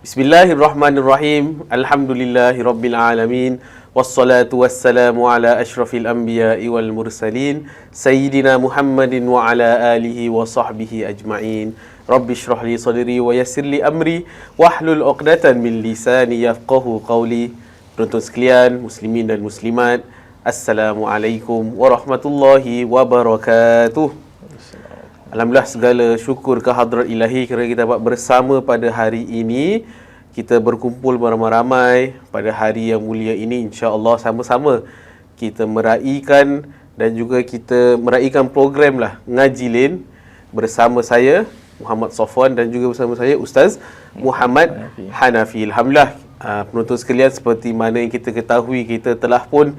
Bismillahirrahmanirrahim. Alhamdulillahirabbil alamin. Wassalatu wassalamu ala asyrafil anbiya'i wal mursalin sayyidina Muhammadin wa ala alihi wa sahbihi ajma'in. Rabbi shrah li sadri wa yassir li amri wahlul 'uqdatan min lisani yafqahu qawli. Penonton sekalian, muslimin dan muslimat, Assalamualaikum warahmatullahi wabarakatuh. Alhamdulillah, segala syukur ke hadrat ilahi kerana kita dapat bersama pada hari ini. Kita berkumpul beramai-ramai pada hari yang mulia ini, insya-Allah sama-sama kita meraihkan dan juga kita meraihkan program lah Ngaji Lane bersama saya Muhammad Safwan dan juga bersama saya Ustaz Muhammad Hanafi. Alhamdulillah, penonton sekalian, seperti mana yang kita ketahui, kita telah pun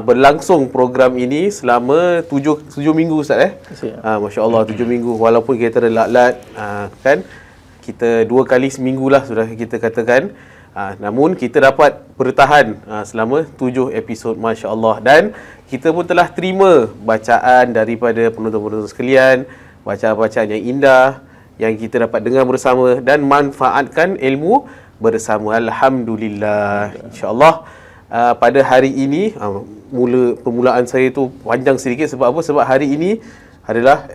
berlangsung program ini selama 7 minggu Ustaz Masya Allah, 7 minggu. Walaupun kita ada lat-lat kan, kita 2 kali seminggu lah sudah kita katakan, namun kita dapat bertahan selama 7 episod, Masya Allah. Dan kita pun telah terima bacaan daripada penonton-penonton sekalian, bacaan-bacaan yang indah yang kita dapat dengar bersama dan manfaatkan ilmu bersama. Alhamdulillah, insya-Allah. Pada hari ini, permulaan saya tu panjang sedikit. Sebab apa? Sebab hari ini adalah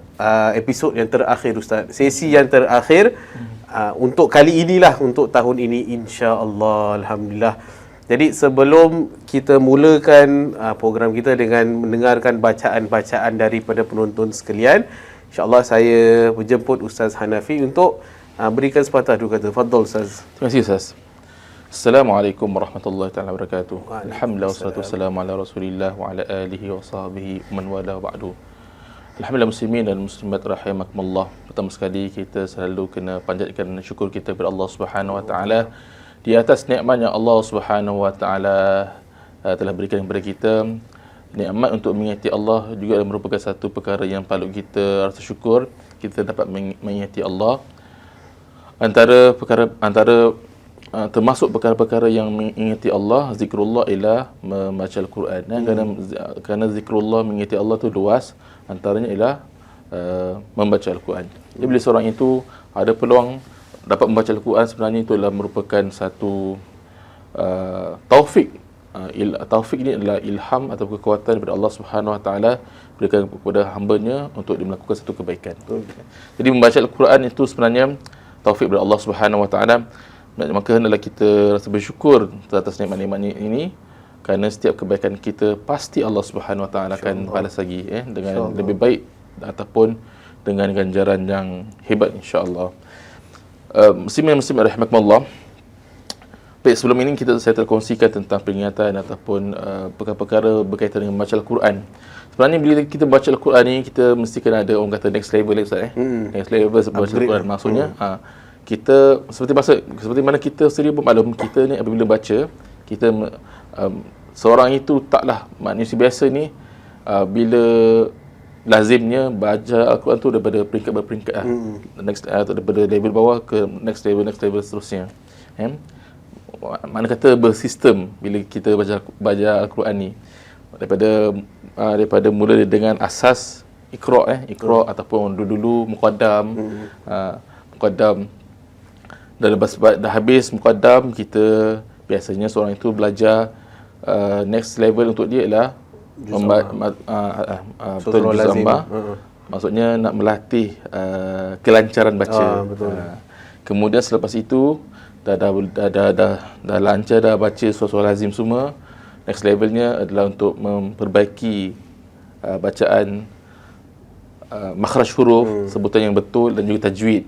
episod yang terakhir Ustaz. Sesi yang terakhir untuk kali inilah, untuk tahun ini, insya-Allah. Alhamdulillah. Jadi sebelum kita mulakan program kita dengan mendengarkan bacaan-bacaan daripada penonton sekalian, insya-Allah saya menjemput Ustaz Hanafi untuk berikan sepatah dua kata. Fadhal Ustaz. Terima kasih Ustaz. Assalamualaikum warahmatullahi taala wabarakatuh. Alhamdulillah wassalatu wassalamu ala Rasulillah wa ala alihi wa sahbihi man wala ba'du. Alhamdulillah, muslimin dan muslimat rahimakumullah. Pertama sekali kita selalu kena panjatkan syukur kita kepada Allah Subhanahu wa taala di atas nikmat yang Allah Subhanahu wa taala telah berikan kepada kita. Nikmat untuk mengingati Allah juga merupakan satu perkara yang patut kita rasa syukur. Kita dapat mengingati Allah. Termasuk perkara-perkara yang mengingati Allah, zikrullah ialah membaca Al-Quran. Kerana zikrullah, mengingati Allah tu luas, antaranya ialah membaca Al-Quran. Jadi bila seorang itu ada peluang dapat membaca Al-Quran, sebenarnya itu adalah merupakan satu taufik. Taufik ini adalah ilham atau kekuatan daripada Allah Subhanahu Wa Taala berikan kepada hamba-Nya untuk dia melakukan satu kebaikan. Jadi membaca Al-Quran itu sebenarnya taufik daripada Allah Subhanahu Wa Taala. Maka hendaklah kita rasa bersyukur atas nikmat-nikmat ini, kerana setiap kebaikan kita pasti Allah Subhanahu Wa Taala akan balas lagi dengan lebih baik ataupun dengan ganjaran yang hebat, insya-Allah. Muslimin rahimakumullah. Baik, sebelum ini saya terkongsikan tentang peringatan ataupun perkara-perkara berkaitan dengan membaca Al-Quran. Sebenarnya bila kita baca Al-Quran ni, kita mesti kena ada, orang kata, next level Ustaz next level baca Al-Quran. Maksudnya kita seperti mana kita sedia bermaklum, kita ni apabila baca, kita seorang itu taklah manusia biasa ni bila lazimnya baca Al-Quran tu daripada peringkat berperingkat daripada level bawah ke next level seterusnya. Mana kata bersistem bila kita baca Al-Quran ni, daripada mula dengan asas Iqra ataupun dulu muqaddam, dan lepas dah habis muqaddam, kita biasanya seorang itu belajar next level untuk dia ialah betul juz amma. Maksudnya nak melatih kelancaran baca. Kemudian selepas itu dah lancar, dah baca surah-surah lazim semua. Next levelnya adalah untuk memperbaiki bacaan makhraj huruf, sebutan yang betul dan juga tajwid.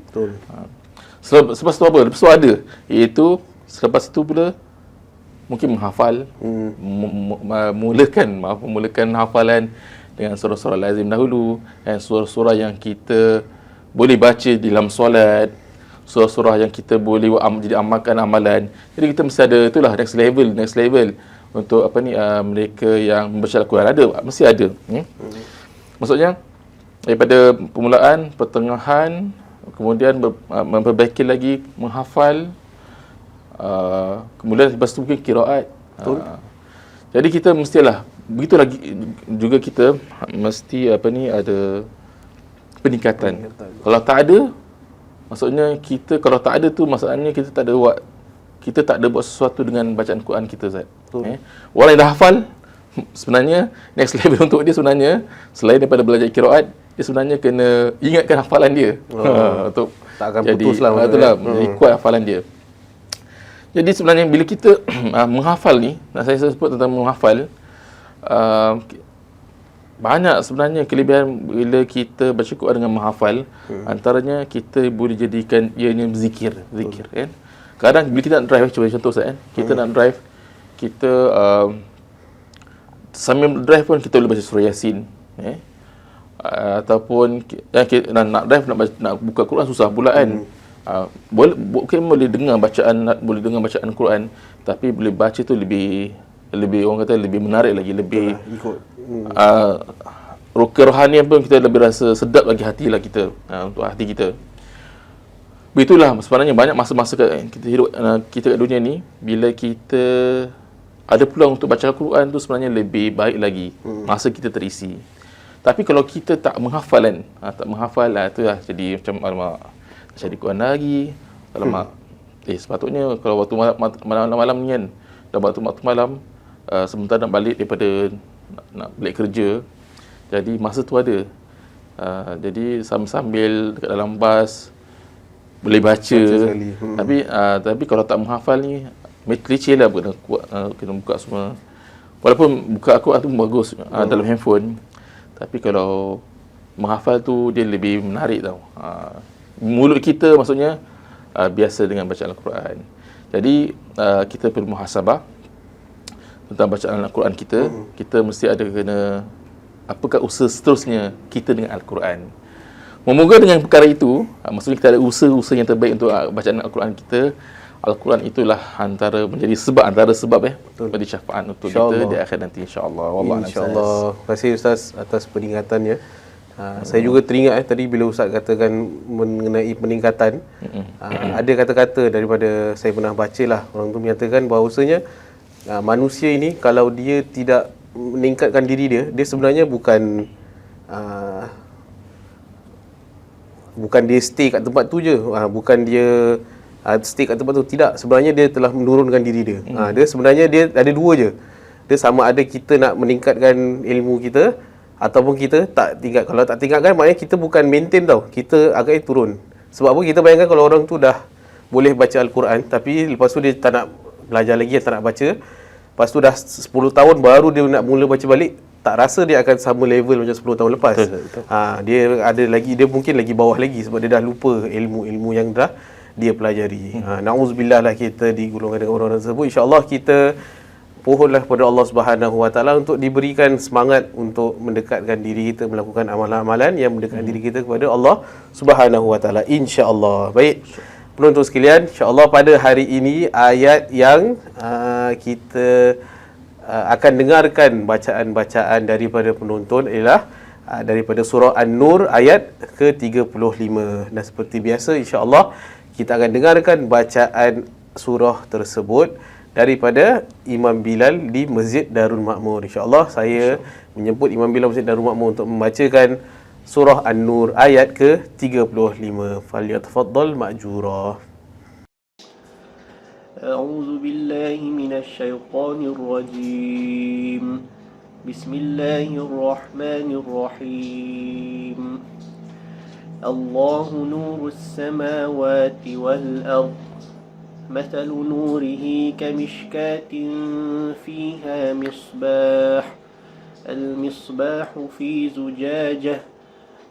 Selepas itu apa? Lepas itu ada, iaitu selepas itu pula mungkin menghafal, mulakan hafalan dengan surah-surah lazim dahulu, dan surah-surah yang kita boleh baca di dalam solat, surah-surah yang kita boleh jadi amalkan amalan. Jadi kita mesti ada, itulah next level untuk mereka yang membaca Al-Quran. Mesti ada. Maksudnya daripada permulaan, pertengahan, kemudian memperbaiki lagi menghafal, kemudian lepas tu mungkin qiraat. Jadi kita mestilah begitu lagi juga, kita mesti ada peningkatan. Kalau tak ada, maksudnya kita, kalau tak ada tu maksudnya kita tak ada buat kita tak ada buat sesuatu dengan bacaan Quran kita, Zat. Orang yang dah hafal, sebenarnya next level untuk dia sebenarnya, selain daripada belajar qiraat, dia sebenarnya kena ingatkan hafalan dia. Untuk tak akan jadi, putus lah. Betul lah, jadi kuat hafalan dia. Jadi sebenarnya bila kita menghafal ni, saya sebut tentang menghafal, banyak sebenarnya kelebihan bila kita baca Quran dengan menghafal. Antaranya kita boleh jadikan ianya zikir kan. Kadang bila kita nak drive, cuba contoh Ustaz kan, kita nak drive, kita sambil drive pun kita boleh baca surah Yasin, ataupun kita nak drive, nak buka Quran susah pula kan. Boleh dengar bacaan Quran, tapi boleh baca tu lebih orang kata lebih menarik lagi, lebih ikut kerohanian pun kita lebih rasa sedap lagi hatilah kita, untuk hati kita. Begitulah sebenarnya banyak masa-masa kita hidup kita kat dunia ni, bila kita ada peluang untuk baca Al-Quran tu sebenarnya lebih baik lagi, masa kita terisi. Tapi kalau kita tak menghafal kan, tak menghafal tu lah jadi macam alamak, cari Quran lagi, alamak. Sepatutnya kalau waktu malam ni kan, dah waktu malam, sebentar nak balik daripada nak balik kerja, jadi masa tu ada. Jadi sambil dekat dalam bas boleh baca. Tapi kalau tak menghafal ni, leceh lah, kena buka semua. Walaupun buka Al-Quran tu bagus dalam handphone, tapi kalau menghafal tu dia lebih menarik tau. Mulut kita maksudnya biasa dengan bacaan Al-Quran. Jadi kita perlu muhasabah tentang bacaan Al-Quran kita. Kita mesti ada kena, apakah usaha seterusnya kita dengan Al-Quran. Moga dengan perkara itu, maksudnya kita ada usaha-usaha yang terbaik untuk bacaan Al-Quran kita. Al-Quran itulah antara sebab bagi syafaat untuk kita di akhir nanti, insya-Allah. Wallahu a'lam. Insya-Allah. Terima kasih Ustaz atas peringkatannya. Saya juga teringat tadi bila Ustaz katakan mengenai peningkatan. Ada kata-kata daripada saya pernah baca lah, orang tu menyatakan bahawasanya manusia ini kalau dia tidak meningkatkan diri dia sebenarnya bukan dia stay kat tempat tu je, bukan dia stay kat tempat tu, tidak, sebenarnya dia telah menurunkan diri dia. Dia sebenarnya dia ada dua je. Dia sama ada kita nak meningkatkan ilmu kita ataupun kita tak tingkat. Kalau tak tingkatkan maknanya kita bukan maintain tau, kita agaknya turun. Sebab apa? Kita bayangkan kalau orang tu dah boleh baca Al-Quran, tapi lepas tu dia tak nak belajar lagi, tak nak baca, lepas tu dah 10 tahun baru dia nak mula baca balik, tak rasa dia akan sama level macam 10 tahun lepas. Dia ada lagi, dia mungkin lagi bawah lagi sebab dia dah lupa ilmu-ilmu yang dah dia pelajari. Na'udzubillah lah kita digolongkan dengan orang-orang tersebut. InsyaAllah kita pohonlah kepada Allah Subhanahu Wa Taala untuk diberikan semangat untuk mendekatkan diri kita, melakukan amalan-amalan yang mendekatkan diri kita kepada Allah Subhanahu Wa Taala, insya-Allah. Baik penonton sekalian, insya-Allah pada hari ini ayat yang kita akan dengarkan bacaan-bacaan daripada penonton ialah daripada surah An-Nur ayat ke-35. Dan seperti biasa, insya-Allah kita akan dengarkan bacaan surah tersebut daripada Imam Bilal di Masjid Darul Makmur. InsyaAllah saya menyebut Imam Bilal Masjid Darul Makmur untuk membacakan surah An-Nur ayat ke-35. Falyatafaddal ma'jura. A'udzu billahi minasy syaithanir rajim. Bismillahirrahmanirrahim. Allahu nurus samawati wal ardh. مثل نوره كمشكاة فيها مصباح المصباح في زجاجة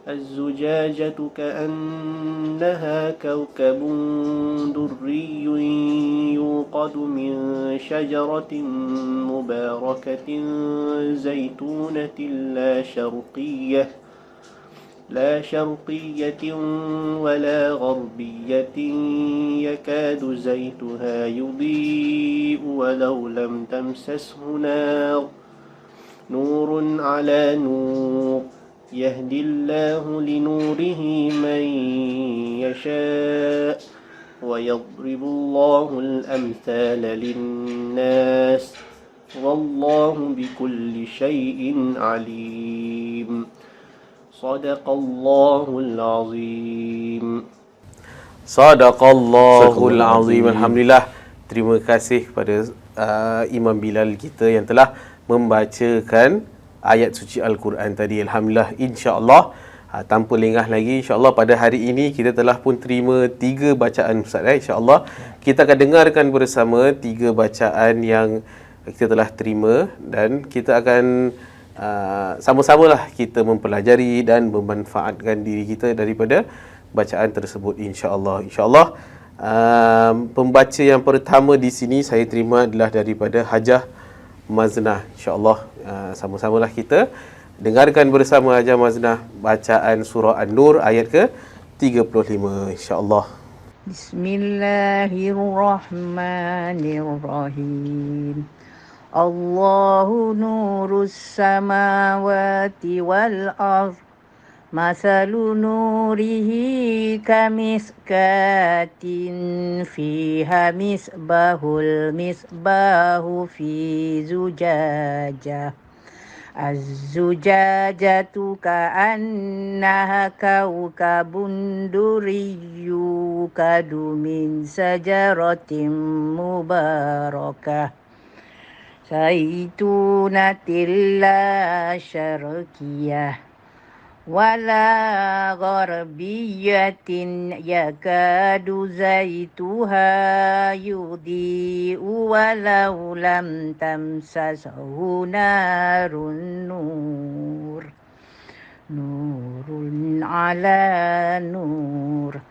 الزجاجة كأنها كوكب دري يوقد من شجرة مباركة زيتونة لا شرقية ولا غربية يكاد زيتها يضيء ولو لم تمسسه نور على نور يهدي الله لنوره من يشاء ويضرب الله الأمثال للناس والله بكل شيء عليم. Sadaqallahul azim. Sadaqallahul azim. Alhamdulillah. terima kasih kepada Imam Bilal kita yang telah membacakan ayat suci Al-Quran tadi. Alhamdulillah, insya-Allah tanpa lengah lagi, insya-Allah pada hari ini kita telah pun terima 3 bacaan Ustaz. Insya-Allah kita akan dengarkan bersama 3 bacaan yang kita telah terima, dan kita akan sama-samalah kita mempelajari dan memanfaatkan diri kita daripada bacaan tersebut, insya-Allah. Insya-Allah pembaca yang pertama di sini saya terima adalah daripada Hajah Maznah. InsyaAllah sama-samalah kita dengarkan bersama Hajah Maznah bacaan surah An-Nur ayat ke-35, insyaAllah. Bismillahirrahmanirrahim. Allahu nurus samawati wal ardh. Masalu nurihi kamiskatin fiha misbahu fi zujajah. Az-zujajatu ka'annaha kawkabun duriyyu kadu min sajaratin mubarakah zaitunatin la syarqiyah wala gharbiyatin yakadu zaituha yudhi'u walau lam tamsashu nurun ala nur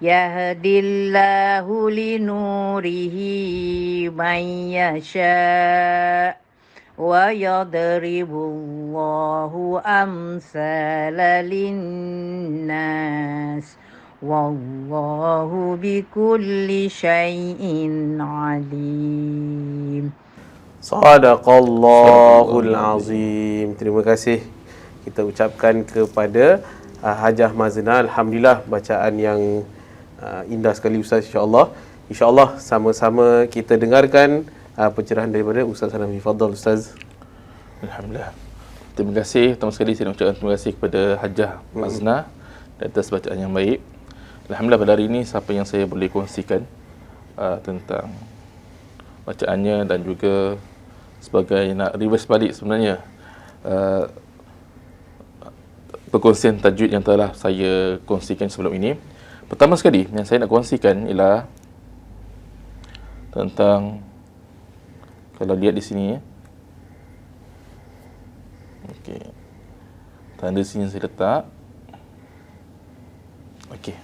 yahdillahu linurihi man yasha' wa yadribullahu amsala linnas wallahu bikulli syai'in alim. Sadaqallahul azim. Terima kasih kita ucapkan kepada Hajah Maznah. Alhamdulillah, bacaan yang indah sekali Ustaz, insya-Allah. Insya-Allah sama-sama kita dengarkan pencerahan daripada Ustaz Hanafi. Fadhal Ustaz. Alhamdulillah. Terima kasih. Pertama sekali saya nak ucapkan terima kasih kepada Hajah Maznah atas bacaan yang baik. Alhamdulillah, pada hari ini siapa yang saya boleh kongsikan tentang bacaannya dan juga sebagai nak reverse balik sebenarnya perkongsian tajwid yang telah saya kongsikan sebelum ini. Pertama sekali yang saya nak kongsikan ialah tentang, kalau lihat di sini okey, tanda sini saya letak. Okey,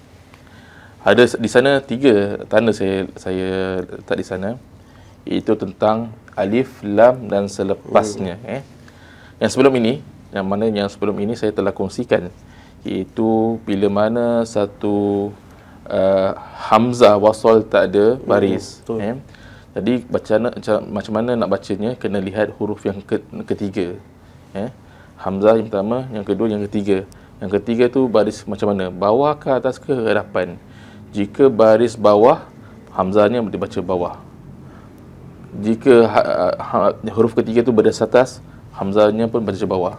ada di sana 3 tanda saya letak di sana, iaitu tentang alif, lam dan selepasnya. Yang sebelum ini, yang sebelum ini saya telah kongsikan, iaitu bila mana satu hamzah wasal tak ada baris. Jadi macam mana nak bacanya, kena lihat huruf yang ketiga. Hamzah yang pertama, yang kedua, yang ketiga. Yang ketiga tu baris macam mana? Bawah ke atas ke hadapan? Jika baris bawah, hamzahnya dibaca bawah. Jika huruf ketiga tu baris atas, hamzahnya pun baca bawah.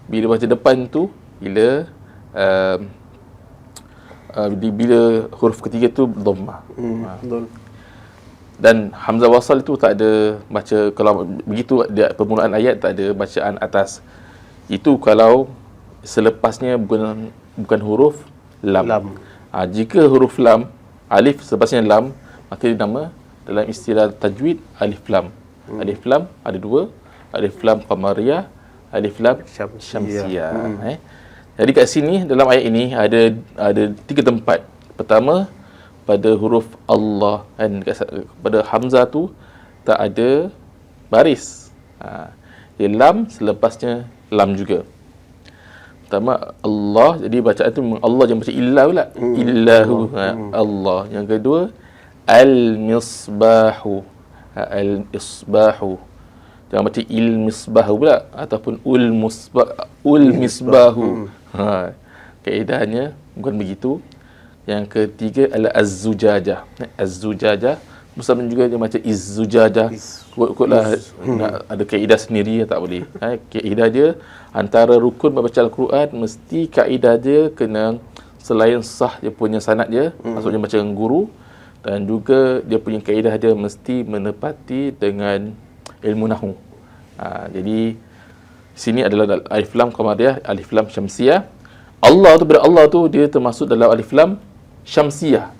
Bila baca depan tu, bila huruf ketiga tu dhammah. Dan hamzah wasal itu tak ada baca, kalau begitu permulaan ayat tak ada bacaan atas. Itu kalau selepasnya bukan huruf lam. Jika huruf lam, alif selepasnya lam, maka dinama dalam istilah tajwid alif lam. Alif lam ada 2, alif lam qamariyah, alif lam syamsiyah. Jadi kat sini dalam ayat ini ada 3 tempat. Pertama, pada huruf Allah, dan pada hamzah tu tak ada baris. Dia lam, selepasnya lam juga. Pertama Allah, jadi bacaan tu Allah, jangan baca illah pula. Illahu Allah. Yang kedua al-misbahu. Al-isbahu. Jangan baca il-misbahu pula, ataupun ul-misbahu. Kaedahnya bukan begitu. Yang ketiga adalah az-zujajah. Az-zujajah Muslim juga dia macam iz-zujajah. Ikutlah nak ada kaedah sendiri, tak boleh. Kaedah dia antara rukun membaca Al-Quran, mesti kaedah dia kena selain sah dia punya sanad dia, maksudnya macam guru, dan juga dia punya kaedah dia mesti menepati dengan ilmu nahwu. Jadi sini adalah alif lam qamariyah, alif lam syamsiyah. Allah tu, bila Allah tu dia termasuk dalam alif lam syamsiyah.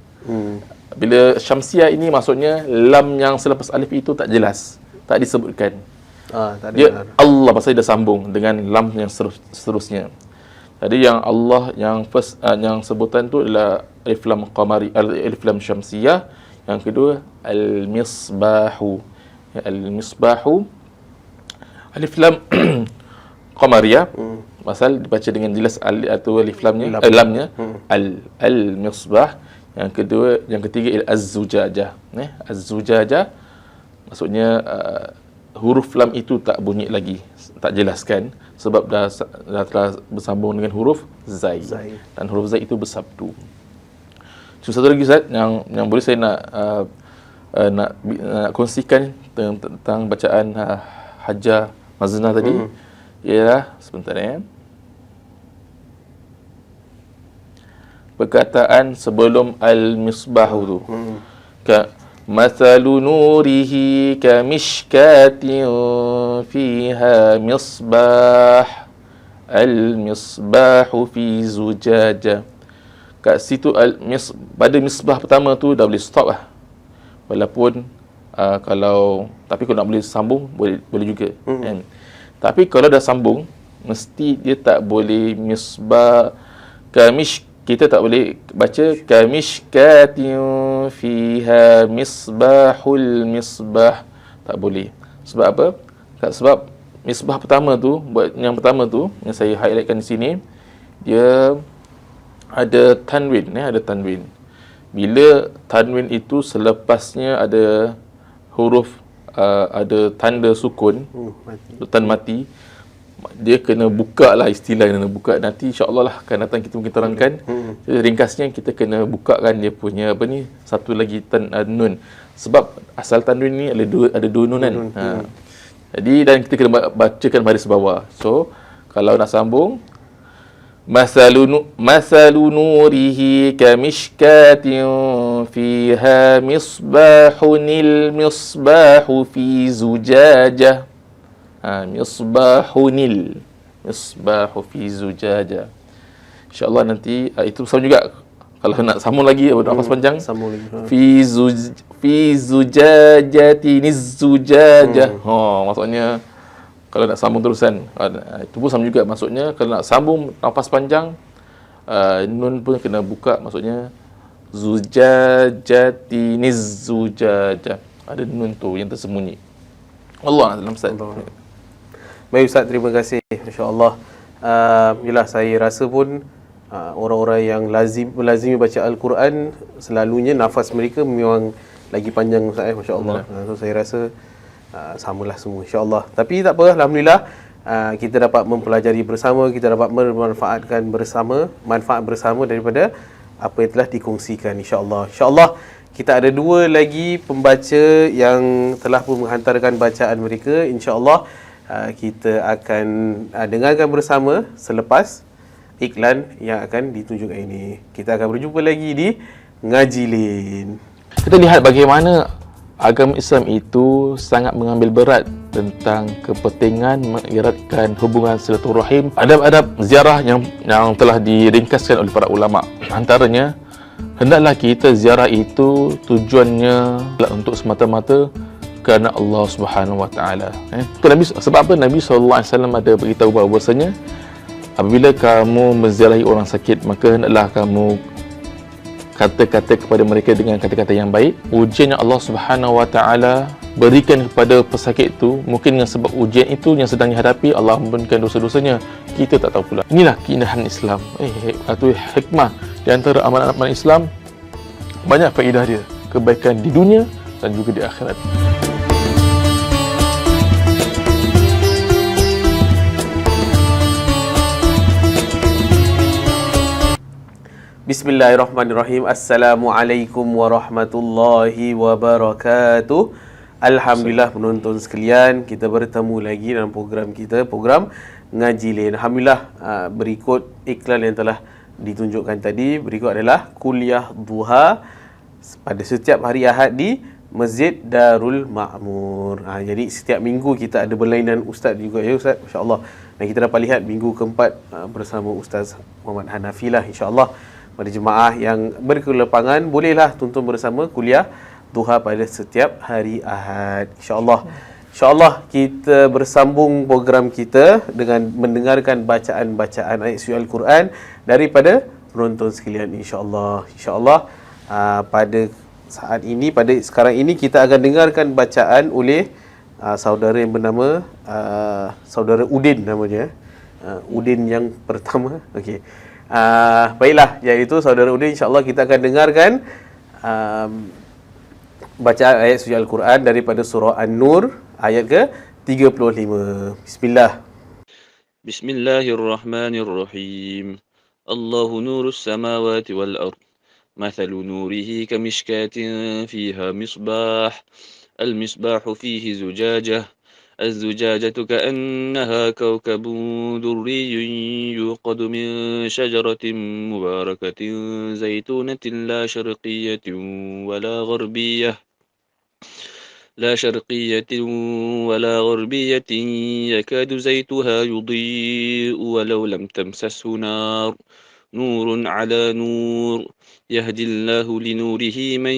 Bila syamsiyah ini maksudnya lam yang selepas alif itu tak jelas, tak disebutkan. Tak ada Dia benar. Allah pasal dia sambung dengan lam yang seterusnya. Jadi yang Allah yang first yang sebutan tu adalah alif lam qamari, alif lam syamsiyah. Yang kedua al-misbahu. Al-misbahu alif lam qamariyah. Pasal dibaca dengan jelas atau alif lamnya, lamnya al-misbah. Yang kedua, yang ketiga az-zujajah. Az-zujajah maksudnya huruf lam itu tak bunyi lagi, tak jelaskan sebab dah telah bersambung dengan huruf zai. Dan huruf zai itu bersabdu. Cuma satu lagi Ustaz yang boleh saya nak kongsikan tentang bacaan Hajjah Maznah tadi ialah sebentar perkataan sebelum al-misbah tu. مثل نوره كمشكاة فيها مصباح المصباح في زجاجة. Kat situ pada misbah pertama tu dah boleh stop lah. Walaupun tapi kalau nak boleh sambung boleh juga. Kan? Tapi kalau dah sambung mesti dia tak boleh misbah kita tak boleh baca kamishkatin fiha misbahul misbah. Tak boleh. Sebab apa? Sebab misbah pertama tu, yang pertama tu yang saya highlightkan di sini, dia ada tanwin, ada tanwin. Bila tanwin itu selepasnya ada huruf ada tanda sukun, tanda mati, dia kena buka lah, istilah kena buka. Nanti insya-Allah lah akan datang kita mungkin terangkan. Jadi ringkasnya kita kena bukakan dia punya satu lagi nun. Sebab asal tanwin ni ada dua nunan. Jadi dan kita kena bacakan baris bawah. So kalau nak sambung masalu nurihi kamishkatin fiha misbahunil misbahu fi zujajah. Misbahu fi zujaja. InsyaAllah nanti itu sama juga. Kalau nak sambung lagi nafas panjang, sambung lagi. Fi zujajati nizujaja. Maksudnya kalau nak sambung terusan, itu pun sama juga. Maksudnya kalau nak sambung nafas panjang, nun pun kena buka. Maksudnya zujajati nizujaja. Ada nun tu yang tersembunyi. Allah a'lam Ustaz. Baik Ustaz, terima kasih. Insya-Allah. Yalah, saya rasa pun orang-orang yang melazimi baca Al-Quran, selalunya nafas mereka memang lagi panjang Ustaz. Masya-Allah. So saya rasa samalah semua insya-Allah. Tapi tak apa, alhamdulillah kita dapat mempelajari bersama, kita dapat memanfaatkan bersama, manfaat bersama daripada apa yang telah dikongsikan insya-Allah. Insya-Allah kita ada dua lagi pembaca yang telah pun menghantarkan bacaan mereka. InsyaAllah kita akan dengarkan bersama selepas iklan yang akan ditunjukkan ini. Kita akan berjumpa lagi di Ngaji Lin. Kita lihat bagaimana agama Islam itu sangat mengambil berat tentang kepentingan mengeratkan hubungan silaturahim. Adab-adab ziarah yang telah diringkaskan oleh para ulama. Antaranya, hendaklah kita ziarah itu tujuannya untuk semata-mata kerana Allah Subhanahu Wa Taala. Sebab apa Nabi SAW ada beritahu bahawasanya apabila kamu menziarahi orang sakit, maka hendaklah kamu kata-kata kepada mereka dengan kata-kata yang baik. Ujian yang Allah Subhanahu Wa Taala berikan kepada pesakit itu, mungkin dengan sebab ujian itu yang sedang dihadapi, Allah ampunkan dosa-dosanya. Kita tak tahu pula. Inilah keindahan Islam. Atau hikmah di antara amalan-amalan Islam. Banyak faedah dia, kebaikan di dunia dan juga di akhirat. Bismillahirrahmanirrahim. Assalamualaikum warahmatullahi wabarakatuh. Alhamdulillah penonton sekalian, kita bertemu lagi dalam program kita, program Ngaji Lin. Alhamdulillah, berikut iklan yang telah ditunjukkan tadi, berikut adalah kuliah duha pada setiap hari Ahad di Masjid Darul Ma'mur. Jadi setiap minggu kita ada berlainan ustaz juga ya ustaz, masya-Allah. Dan kita dapat lihat minggu keempat bersama Ustaz Muhammad Hanafi lah, insya-Allah. Pada jemaah yang berkelapangan bolehlah tonton bersama kuliah duha pada setiap hari Ahad, insya-Allah. InsyaAllah kita bersambung program kita dengan mendengarkan bacaan-bacaan ayat suci Al-Quran daripada penonton sekalian, insyaAllah. InsyaAllah pada saat ini, pada sekarang ini kita akan dengarkan bacaan oleh saudara yang bernama saudara Udin namanya. Udin yang pertama. Okey. Baiklah, iaitu saudara Udin, insyaAllah kita akan dengarkan bacaan ayat suci Al-Quran daripada surah An-Nur ayat ke-35. Bismillah. Bismillahirrahmanirrahim. Allahu nurus samawati wal ard. Mathalu nurihi kamishkatin fiha misbah. المصباح فيه زجاجة. الزجاجة كأنها كوكب دري يوقد من شجرة مباركة زيتونة لا شرقية ولا غربية يكاد زيتها يضيء ولو لم تمسسه نار نور على نور يهدي الله لنوره من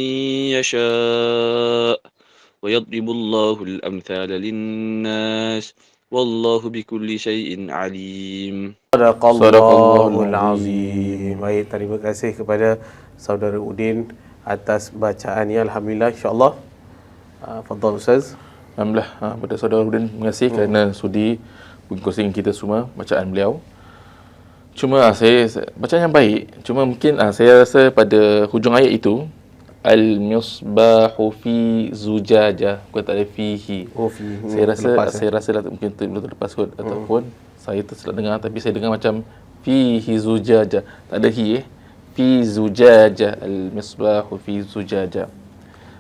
يشاء ويضرب الله الأمثال للناس والله بكل شيء عليم. Sadaqallahul Azim. Baik, terima kasih kepada saudara Udin atas bacaannya. Alhamdulillah, insya-Allah. Fadhal Ustaz. Alhamdulillah pada saudara Udin, terima kasih kerana sudi berkongsi dengan kita semua bacaan beliau. Cuma saya bacaan yang baik, cuma mungkin saya rasa pada hujung ayat itu al-misbahu fi zujajah, bukan tak ada fihi. Fihi. Saya rasa mungkin terlepas kot, ataupun saya tersilap dengar, tapi saya dengar macam fihi zujajah, tak ada hi fi zujajah, al-misbahu fi zujajah.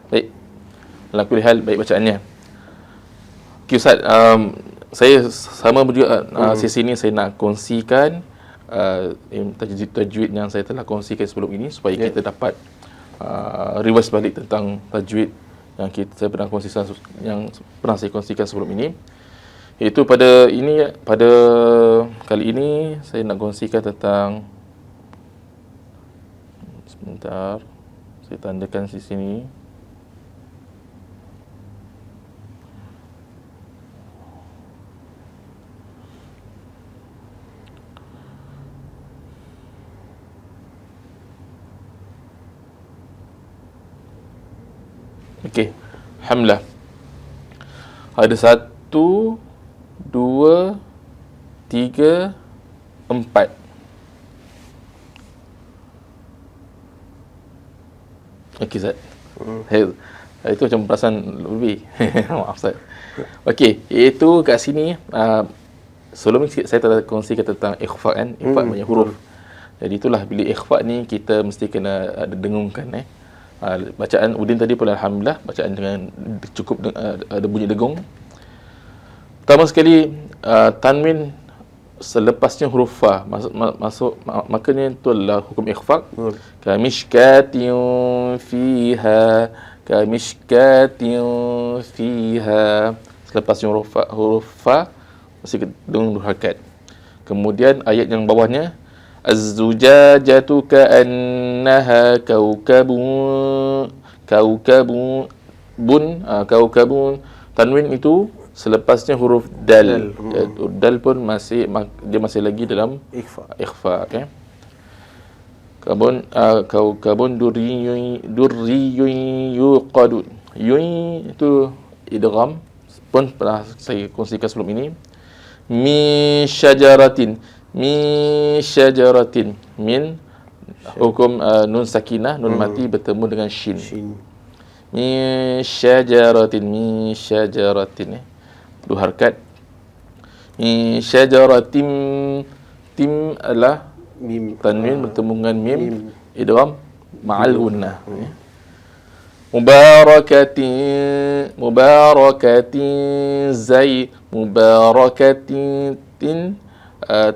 Baik, ala kulli hal, baik bacaannya. Okay Ustaz, saya sama juga sesi ini saya nak kongsikan tajwid yang saya telah kongsikan sebelum ini, supaya kita dapat reverse balik tentang tajwid yang saya pernah saya kongsikan sebelum ini. Iaitu pada kali ini saya nak kongsikan tentang, sebentar saya tandakan di sini. Okey, Alhamdulillah. Ada 1, 2, 3, 4. Okey Ustaz. Itu macam perasaan lebih. Maaf Ustaz. Okey, iaitu kat sini sebelum ni saya telah kongsikan tentang ikhfa kan, ikhfa banyak huruf. Jadi itulah, bila ikhfa ni kita mesti kena ada dengungkan bacaan Udin tadi pun alhamdulillah bacaan dengan cukup ada bunyi dengung. Pertama sekali tanwin selepasnya huruf fa masuk, makanya itu adalah hukum ikhfa. Kamishkatin fiha, selepasnya huruf fa masih dengan harakat. Kemudian ayat yang bawahnya Az-zujajatu ka'annaha kaukabun. Tanwin itu selepasnya huruf dal. Dal pun masih lagi dalam ikhfa, okay? Kaukabun durriyun yuqadun. Yun itu idgham, pun pernah saya kongsikan sebelum ini. Min syajaratin, min hukum nun sakinah, nun mati bertemu dengan shin. Min syajaratin dua harakat. Min syajaratin, tim adalah mim, tanwin bertemu dengan mim, idgham ma'al gunnah. Mubarakatin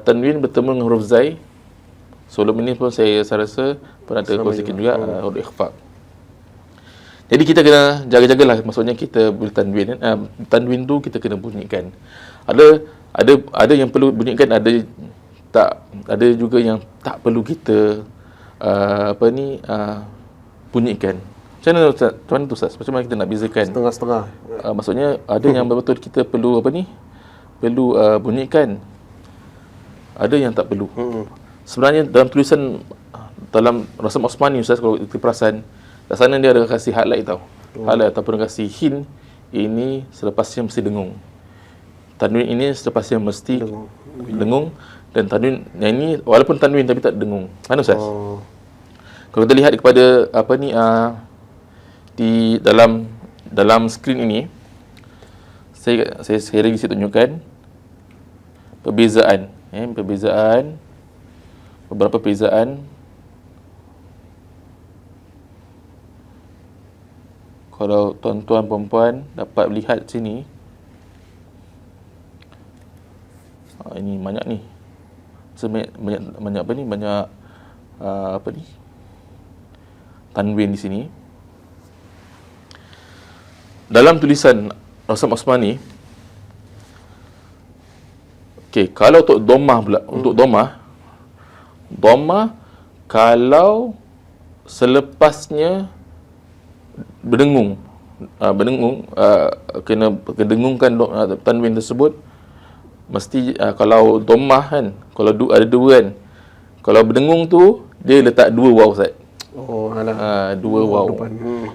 tanwin bertemu dengan huruf zai. Sebelum ini pun saya rasa pernah terkongsikan juga huruf ikhfa. Jadi kita kena jaga-jagalah, maksudnya kita bila tanwin tanwin tu kita kena bunyikan. Ada yang perlu bunyikan, ada juga yang tak perlu kita bunyikan. Macam mana Ustaz? Macam mana tu Ustaz? Macam mana kita nak bezakan? Setengah-setengah. Maksudnya ada yang betul kita perlu bunyikan. Ada yang tak perlu. Sebenarnya dalam tulisan dalam Rasam Osmani Ustaz, kalau kita perasan, kat sana dia ada kasih highlight tau. Highlight ataupun kasih hint, ini selepasnya mesti dengung. Tanwin ini selepasnya mesti dengung. Dan tanwin yang ini walaupun tanwin tapi tak dengung. Mana Ustaz? Kalau kita lihat kepada di dalam skrin ini, saya lagi saya tunjukkan perbezaan, beberapa perbezaan. Kalau tuan-tuan puan-puan dapat lihat sini, ini banyak ni. Banyak tanwin di sini. Dalam tulisan Rasam Osmani, kalau untuk dhammah pula, untuk dhammah kalau selepasnya berdengung, kena dengungkan tanwin tersebut, mesti kalau dhammah kan, kalau ada dua kan, kalau berdengung tu dia letak dua waw Ustaz. Dua waw.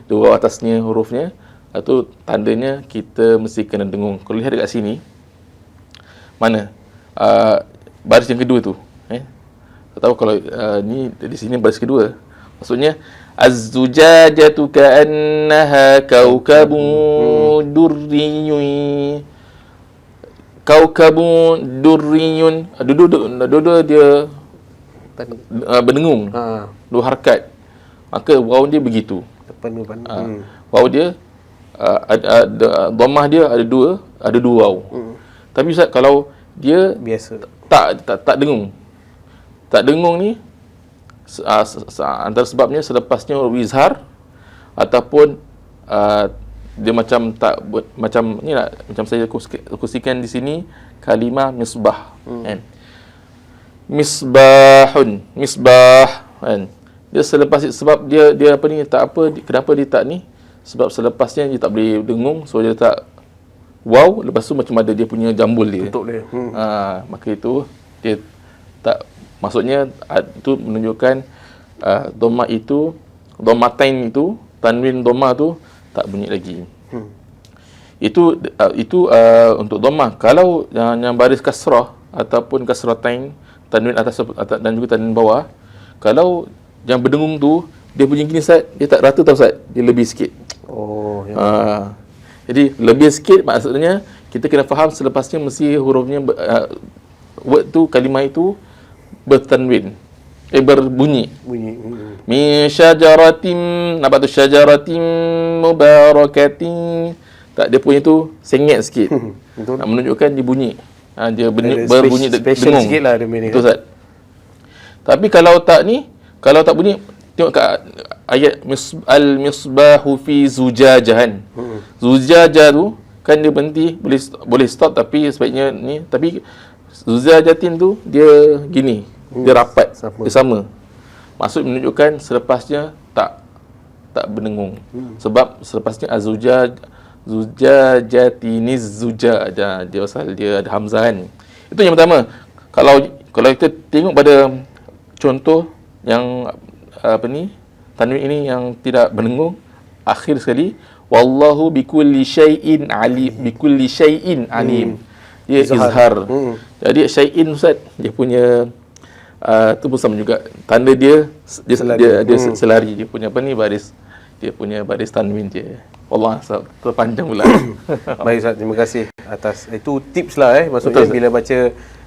Dua waw atasnya hurufnya, itu tandanya kita mesti kena dengung. Kalau lihat dekat sini, mana baris yang kedua tu, tak tahu kalau ni di sini baris kedua, maksudnya az-zujajatu ka'annaha kaukabun durriyun. Kaukabun durriyun. Dua-dua dia berdengung. Dua harakat. Maka waw dia begitu. Waw dia dhammah dia ada dua waw. Tapi Ustaz, kalau dia Biasa. tak dengung. Tak dengung ni antara sebabnya selepasnya izhar ataupun dia macam tak buat macam ni lah, macam saya kongsikan di sini kalimah misbah kan. Misbah kan. Dia selepas sebab dia kenapa dia tak ni? Sebab selepasnya dia tak boleh dengung, so dia tak waw, lepas tu macam ada dia punya jambul dia. Tutup dia. Maka itu dia tak, maksudnya itu menunjukkan dhammah itu, dhammatain itu, tanwin dhammah tu tak bunyi lagi. Itu untuk dhammah. Kalau yang baris kasrah ataupun kasratain, tanwin atas dan juga tanwin bawah, kalau yang berdengung tu dia bunyi gini Ustaz, dia tak rata tau Ustaz, dia lebih sikit. Jadi lebih sikit maksudnya kita kena faham selepasnya mesti hurufnya word tu, kalimah itu bertanwin, berbunyi. Min syajaratin, nampak tu syajaratin mubarakatin. Tak, dia punya tu sengit sikit. Nak menunjukkan dia bunyi. Dia berbunyi dengung. Sikit lah dia main. Betul Ustaz. Tapi kalau tak bunyi, tengok kat ayat al-misbahu fi zujajahan. Zujajah tu kan dia berhenti, boleh stop, tapi sebaiknya ni, tapi zujajatin tu dia gini, dia rapat, dia sama. Maksud menunjukkan selepasnya tak berdengung. Sebab selepasnya zujajatiniz zujajah, dia pasal dia ada hamzah kan. Itu yang pertama. Kalau kita tengok pada contoh yang tanwin ini yang tidak berdengung, akhir sekali, wallahu bikulli syai'in alim. Dia izhar. Jadi syai'in Ustaz, dia punya tu pun sama juga, tanda dia selari, dia punya baris, dia punya baris tanwin dia. Allah, terpanjang pula. Baik Ustaz, terima kasih atas itu tips lah maksudnya. Betul, bila baca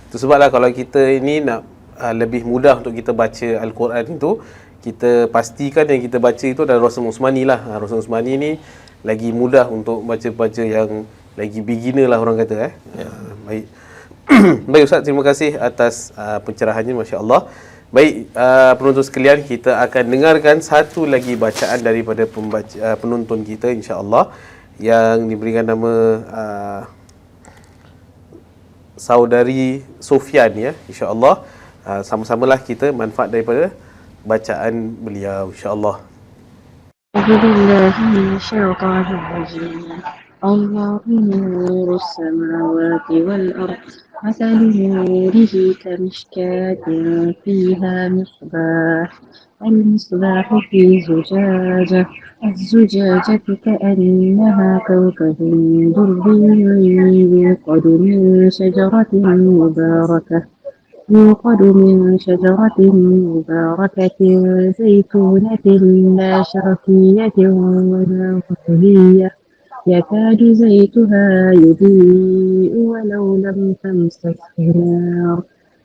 tu, sebablah kalau kita ini nak lebih mudah untuk kita baca Al-Quran itu, kita pastikan yang kita baca itu adalah Rasam Osmani lah. Rasam Osmani ni lagi mudah untuk baca-baca yang lagi beginner lah orang kata. Baik. Baik Ustaz, terima kasih atas pencerahannya, Masya Allah. Baik, penonton sekalian, kita akan dengarkan satu lagi bacaan daripada penonton kita, insya-Allah, yang diberikan nama saudari Sofian, ya, insya-Allah. Sama-samalah kita manfaat daripada bacaan beliau, insya-Allah. أعوذ بالله من الشيطان الرجيم الله نور السماوات والأرض مثل نوره كمشكاة فيها مصباح المصباح في زجاجة الزجاجة كأنها كوكب دري يوقد من شجرة مباركة زيتونة لا شرقية ولا غربية يكاد زيتها يضيء ولو لم تمسسه نار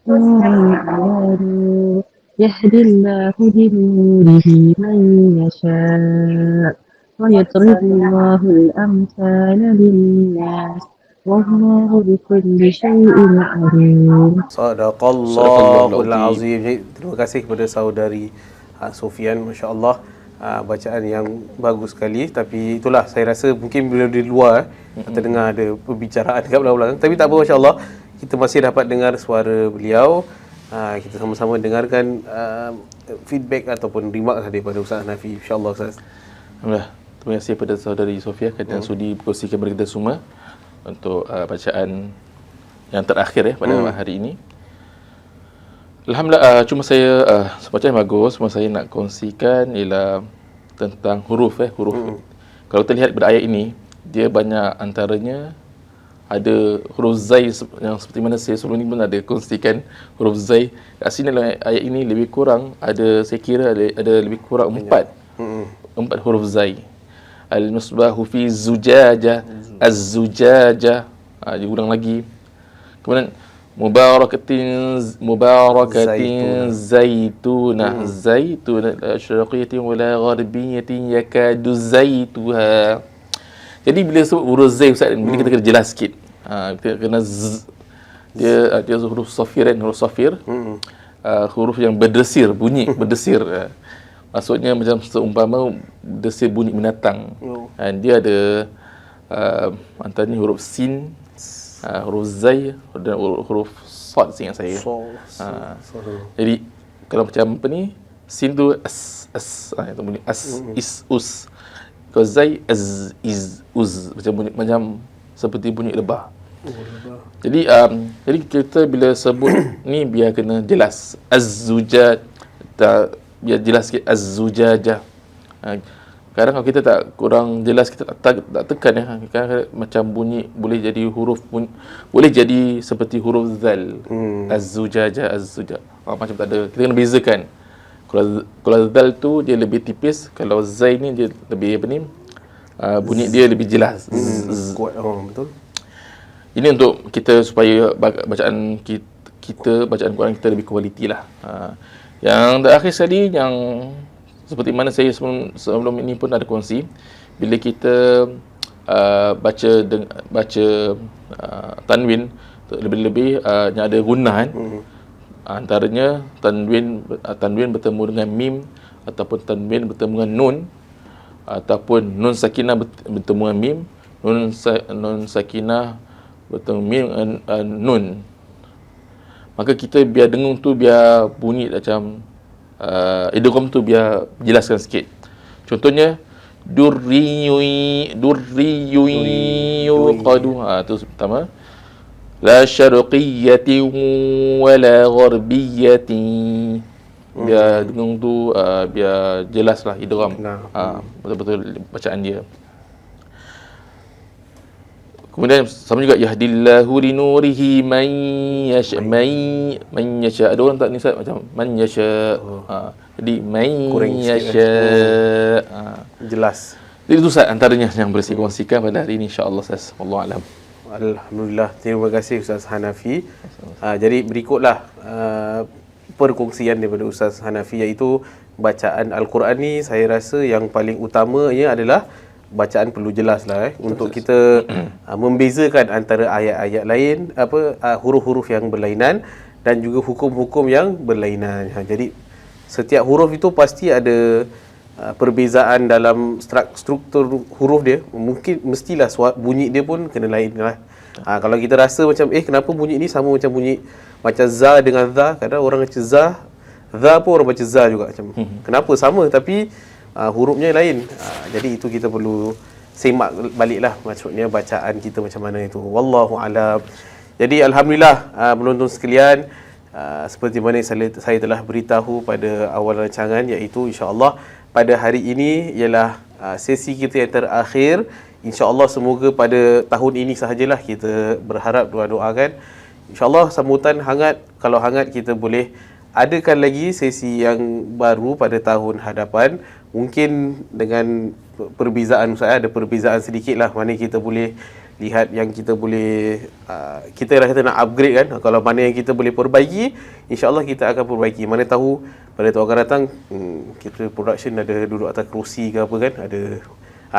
نورا على نور يهدي الله بنوره من يشاء ويضرب الله الأمثال للناس والله بكل شيء عليم. Sadaqallahul azim. Jadi, terima kasih kepada saudari Sofian, masya-Allah. Bacaan yang bagus sekali, tapi itulah saya rasa mungkin bila di luar terdengar ada perbicaraan kat belakang, tapi tak apa, masya-Allah, kita masih dapat dengar suara beliau. Kita sama-sama dengarkan feedback ataupun remark daripada Ustaz Hanafi, insya-Allah, Ustaz. Alhamdulillah. Terima kasih kepada saudari Sofia kerana sudi berkongsikan kepada kita semua untuk bacaan yang terakhir pada hari ini. Alhamdulillah, cuma saya bacaan bagus, cuma saya nak kongsikan ialah tentang huruf. Kalau kita lihat pada ayat ini, dia banyak antaranya ada huruf zai, yang seperti mana saya sebelum ni pun ada kongsikan huruf zai. Kat sini dalam ayat ini lebih kurang ada, saya kira ada lebih kurang 4 huruf zai. Al-misbahu fi zujajah, az-zujajah, diulang lagi. Kemudian mubarakatin zaitunah, zaitunah syarqiyatin wala gharbiyatin yakadu zaituha. Jadi bila sebut huruf zai, Ustaz, bila kita kena jelas sikit. Kita kena dia huruf safir, huruf safir. Huruf yang berdesir, bunyi berdesir. Maksudnya macam seumpama desir bunyi binatang. Dan dia ada antaranya huruf sin, huruf zai dan huruf sad, seingat saya. Jadi kalau macam apa ni, sin tu as, itu bunyi as, is, us. Kalau zai az, is, uz, macam bunyi, macam seperti bunyi lebah. Jadi kita bila sebut ni biar kena jelas. Az-zujaj, biar jelas sikit, az-zujajah. Kadang kalau kita tak kurang jelas, kita tak tekan, kadang macam bunyi boleh jadi huruf boleh jadi seperti huruf zal. Az-zujajah, az-zujah. Macam tak ada. Kita kena bezakan. Kalau zal tu dia lebih tipis, kalau zai ni dia lebih apa ni? Bunyi dia lebih jelas. Kuat. Betul. Ini untuk kita supaya bacaan kita bacaan Quran kita lebih kualiti lah. Yang terakhir sekali, yang seperti mana saya sebelum ini pun ada kongsi, bila kita baca tanwin, lebih-lebih yang ada gunahan, antaranya tanwin bertemu dengan mim, ataupun tanwin bertemu dengan nun, ataupun nun sakinah bertemu dengan mim, nun sakinah bertemu mim dengan nun. Maka kita biar dengung tu biar bunyi macam idgham tu biar jelaskan sikit. Contohnya durriyuqadu, tu pertama. La syarqiyatin wala gharbiyatin. Biar dengung tu biar jelaslah idgham. Betul-betul bacaan dia. Kemudian sama juga yahdillahu linurihi man yasha. Ada orang tak ni Ustaz macam man yasha. Jadi man yasha. Jelas. Jadi itu Ustaz antaranya yang boleh saya kongsikan pada hari ini, insya-Allah Ustaz. Wallahu alam. Alhamdulillah. Terima kasih Ustaz Hanafi. Jadi berikutlah perkongsian daripada Ustaz Hanafi, iaitu bacaan Al-Quran ni. Saya rasa yang paling utamanya adalah bacaan perlu jelas lah untuk kita membezakan antara ayat-ayat lain, huruf-huruf yang berlainan, dan juga hukum-hukum yang berlainan. Jadi setiap huruf itu pasti ada perbezaan dalam struktur huruf dia. Mungkin mestilah bunyi dia pun kena lain lah. Kalau kita rasa macam kenapa bunyi ni sama macam bunyi macam za dengan za, kadang orang baca za pun orang baca za juga macam. Kenapa sama tapi hurufnya lain. Jadi itu kita perlu semak baliklah maksudnya bacaan kita macam mana itu. Wallahu alam. Jadi alhamdulillah penonton sekalian, seperti mana saya telah beritahu pada awal rancangan, iaitu insya-Allah pada hari ini ialah sesi kita yang terakhir. InsyaAllah semoga pada tahun ini sahajalah kita berharap doakan. InsyaAllah sambutan hangat, kalau hangat kita boleh adakan lagi sesi yang baru pada tahun hadapan. Mungkin dengan perbezaan, saya ada perbezaan sedikit lah, mana kita boleh lihat yang kita boleh, kita dah kata nak upgrade kan. Kalau mana yang kita boleh perbaiki, insyaAllah kita akan perbaiki. Mana tahu pada tahun akan datang kita production ada duduk atas kerusi ke apa kan, ada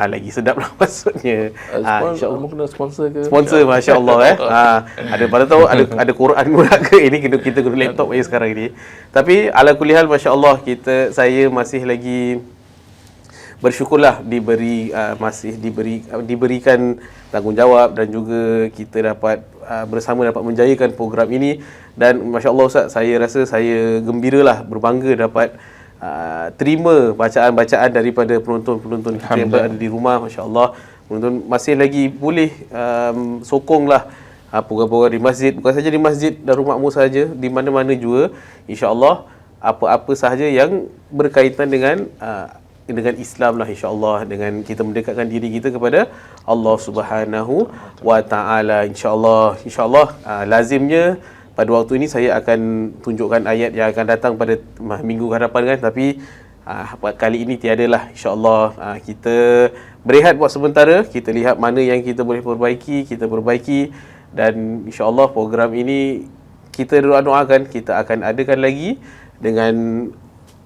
lagi sedap lah maksudnya. InsyaAllah mungkin sponsor ke? Sponsor, masya-Allah ada pada tahu ada Quran pula ke, ini kita guna laptop aja sekarang ni. Tapi ala kulli hal masya-Allah saya masih lagi bersyukurlah diberikan tanggungjawab dan juga kita dapat bersama dapat menjayakan program ini. Dan masya-Allah Ustaz, saya rasa saya gembiralah, berbangga dapat terima bacaan-bacaan daripada penonton-penonton kita yang berada di rumah. Masya-Allah, penonton masih lagi boleh sokonglah program-program di masjid, bukan saja di masjid Darul Makmur saja, di mana-mana juga insya-Allah, apa sahaja yang berkaitan dengan Islam lah insya-Allah, dengan kita mendekatkan diri kita kepada Allah Subhanahu wa taala insya-Allah. Lazimnya pada waktu ini saya akan tunjukkan ayat yang akan datang pada minggu hadapan kan, tapi kali ini tiadalah insya-Allah. Kita berehat buat sementara, kita lihat mana yang kita boleh perbaiki, kita perbaiki, dan insya-Allah program ini kita doakan kita akan adakan lagi dengan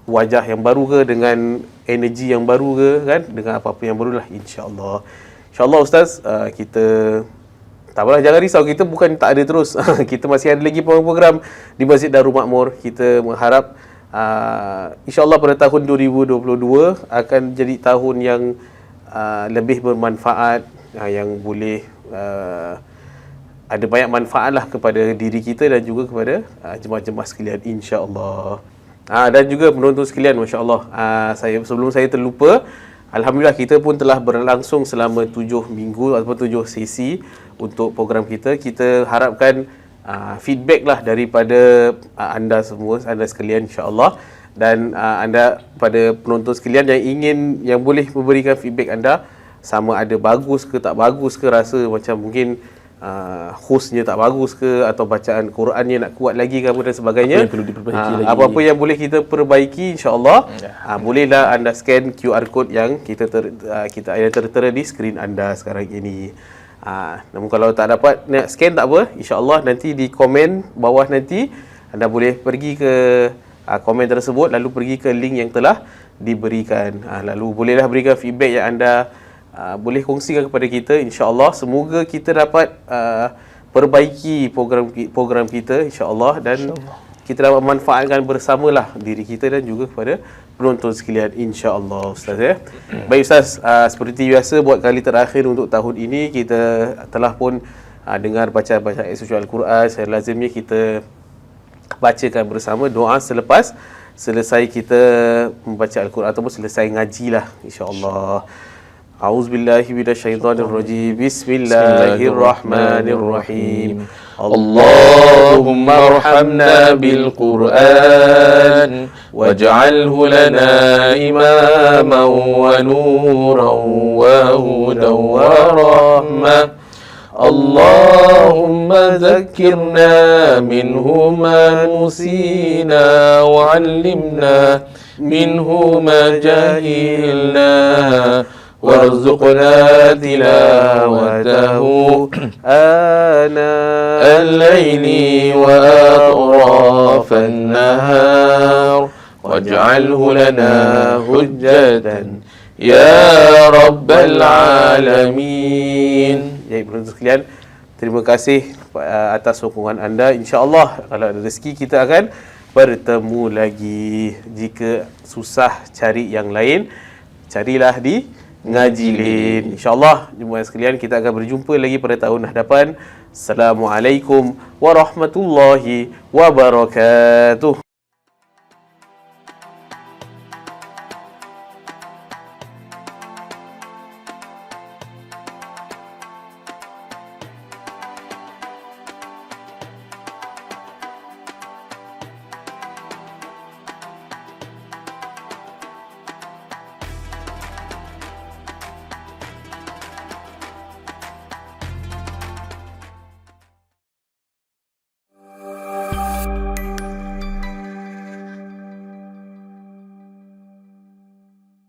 wajah yang baru ke, dengan energi yang baru ke kan, dengan apa-apa yang barulah insya-Allah. Insya-Allah Ustaz, kita tak apalah, jangan risau, kita bukan tak ada terus. Kita masih ada lagi program-program di Masjid Darul Makmur. Kita mengharap insya-Allah pada tahun 2022 akan jadi tahun yang lebih bermanfaat, yang boleh ada banyak manfaatlah kepada diri kita dan juga kepada jemaah-jemaah sekalian insya-Allah. Dan juga penonton sekalian, masya-Allah, sebelum saya terlupa, alhamdulillah kita pun telah berlangsung selama 7 minggu ataupun 7 sesi untuk program kita. Kita harapkan feedback lah daripada anda semua, anda sekalian insya-Allah, dan anda pada penonton sekalian yang boleh memberikan feedback anda, sama ada bagus ke tak bagus ke, rasa macam mungkin hostnya tak bagus ke, atau bacaan Qurannya nak kuat lagi ke apa dan sebagainya, apa yang perlu diperbaiki lagi, apa-apa yang boleh kita perbaiki insya-Allah, bolehlah anda scan QR code yang kita ada tertera di skrin anda sekarang ini. Namun kalau tak dapat nak scan tak apa, insya-Allah nanti di komen bawah nanti anda boleh pergi ke komen tersebut, lalu pergi ke link yang telah diberikan, lalu bolehlah berikan feedback yang anda boleh kongsikan kepada kita insya-Allah. Semoga kita dapat perbaiki program kita insya-Allah, dan kita dapat manfaatkan bersamalah diri kita dan juga kepada penonton sekalian insya-Allah Ustaz ya. Baik Ustaz, seperti biasa buat kali terakhir untuk tahun ini, kita telah pun dengar bacaan-bacaan ayat Al-Quran. Saya lazimnya kita bacakan bersama doa selepas selesai kita membaca Al-Quran ataupun selesai ngajilah insya-Allah. A'udzubillahi minasyaitonirrajim. Bismillahirrahmanirrahim. Allahumma arhamna bil Qur'an waj'alhu lana imaman wa nuran wa hudan wa rahmah. Allahumma dhakkirna minhu ma nusina wa 'allimna minhu ma jahilna warzuqna tilawatahu ana al-laili wa atrafan nahar waj'alhu lana hujjatan ya rabbal alamin. Jadi penonton sekalian, Terima kasih atas sokongan anda. InsyaAllah kalau ada rezeki kita akan bertemu lagi. Jika susah cari yang lain, carilah di Ngaji Lin. InsyaAllah jemaah sekalian, kita akan berjumpa lagi pada tahun hadapan. Assalamualaikum warahmatullahi wabarakatuh.